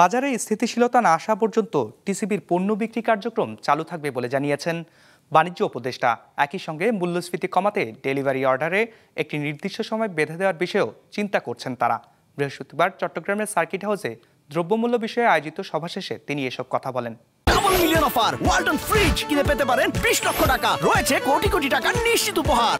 বাজারে স্থিতিশীলতা না আসা পর্যন্ত টিসিবির পণ্য বিক্রি কার্যক্রম চালু থাকবে বলে জানিয়েছেন বাণিজ্য উপদেষ্টা। একই সঙ্গে মূল্যস্ফীতি কমাতে ডেলিভারি অর্ডারে একটি নির্দিষ্ট সময় বেঁধে দেওয়ার বিষয়েও চিন্তা করছেন তারা। বৃহস্পতিবার চট্টগ্রামের সার্কিট হাউসে দ্রব্যমূল্য বিষয়ে আয়োজিত সভা শেষে তিনি এসব কথা বলেন। Double million offer, Walton fridge কিনে পেতে পারেন 20 লক্ষ টাকা, রয়েছে কোটি কোটি টাকার নিশ্চিত উপহার।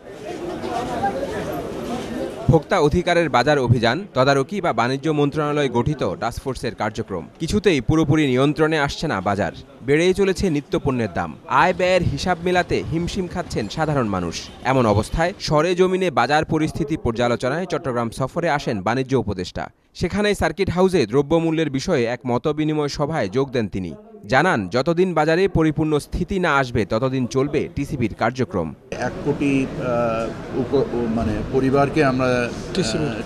ভোক্তা অধিকারের বাজার অভিযান, তদারকি বা বাণিজ্য মন্ত্রণালয় গঠিত টাস্কফোর্সের কার্যক্রম কিছুতেই পুরোপুরি নিয়ন্ত্রণে আসছে না বাজার। বেড়েই চলেছে নিত্যপণ্যের দাম। আয় ব্যয়ের হিসাব মেলাতে হিমশিম খাচ্ছেন সাধারণ মানুষ। এমন অবস্থায় সরেজমিনে বাজার পরিস্থিতি পর্যালোচনায় চট্টগ্রাম সফরে আসেন বাণিজ্য উপদেষ্টা। সেখানেই সার্কিট হাউসে দ্রব্যমূল্যের বিষয়ে এক মতবিনিময় সভায় যোগ দেন তিনি। জানান, যতদিন বাজারে পরিপূর্ণ স্থিতি না আসবে ততদিন চলবে টিসিবির কার্যক্রম। 1 কোটি পরিবারকে আমরা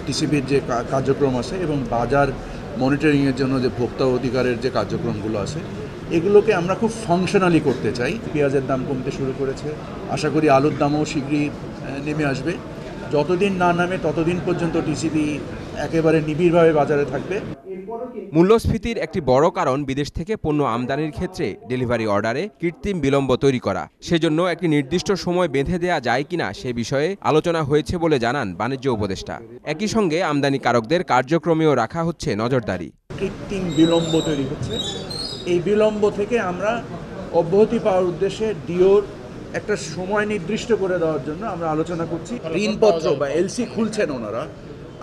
টিসিবির যে কার্যক্রম আছে এবং বাজার মনিটরিংয়ের জন্য যে ভোক্তা অধিকারের যে কার্যক্রমগুলো আছে এগুলোকে আমরা খুব ফাংশনালি করতে চাই। পেঁয়াজের দাম কমতে শুরু করেছে, আশা করি আলুর দামও শীঘ্রই নেমে আসবে। যতদিন না নামে ততদিন পর্যন্ত টিসিবি একেবারে নিবিড়ভাবে বাজারে থাকবে। মূল্যস্ফীতির একটি বড় কারণ বিদেশ থেকে পণ্য আমদানির ক্ষেত্রে ডেলিভারি অর্ডারে কৃত্রিম বিলম্ব তৈরি করা। সেজন্য একটি নির্দিষ্ট সময় বেঁধে দেয়া যায় কিনা সে বিষয়ে আলোচনা হয়েছে বলে জানান বাণিজ্য উপদেষ্টা। একই সঙ্গে আমদানিকারকদের কার্যক্রমেও রাখা হচ্ছে নজরদারি। কৃত্রিম বিলম্ব তৈরি হচ্ছে, এই বিলম্ব থেকে আমরা অব্যাহতি পাওয়ার উদ্দেশ্যে ডিওর একটা সময় নির্দিষ্ট করে দেওয়ার জন্য আমরা আলোচনা করছি। ঋণপত্র বা এলসি খুলছেন ওনারা,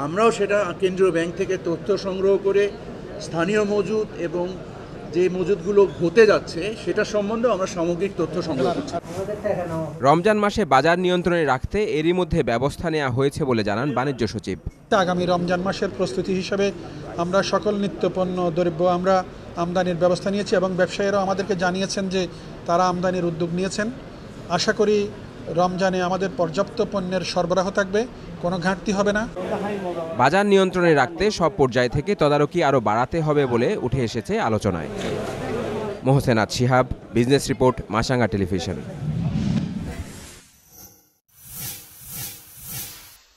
আমরাও সেটা কেন্দ্রীয় ব্যাংক থেকে তথ্য সংগ্রহ করে স্থানীয় মজুদ এবং যে মজুদগুলো হতে যাচ্ছে সেটা সম্বন্ধে আমরা সামগ্রিক তথ্য সংগ্রহ করছি। রমজান মাসে বাজার নিয়ন্ত্রণে রাখতে এরই মধ্যে ব্যবস্থা নেওয়া হয়েছে বলে জানান বাণিজ্য সচিব। আগামী রমজান মাসের প্রস্তুতি হিসেবে আমরা সকল নিত্যপণ্য দ্রব্য আমরা আমদানির ব্যবস্থা নিয়েছি এবং ব্যবসায়ীরাও আমাদেরকে জানিয়েছেন যে তারা আমদানির উদ্যোগ নিয়েছেন। আশা করি রমজানে আমাদের পর্যাপ্ত পণ্যের সরবরাহ থাকবে, কোনো ঘাটতি হবে না। বাজার নিয়ন্ত্রণে রাখতে সব পর্যায় থেকে তদারকি আরও বাড়াতে হবে বলে উঠে এসেছে আলোচনায়। মোহসেনাত শিহাব, বিজনেস রিপোর্ট, মাসাঙ্গা টেলিভিশন।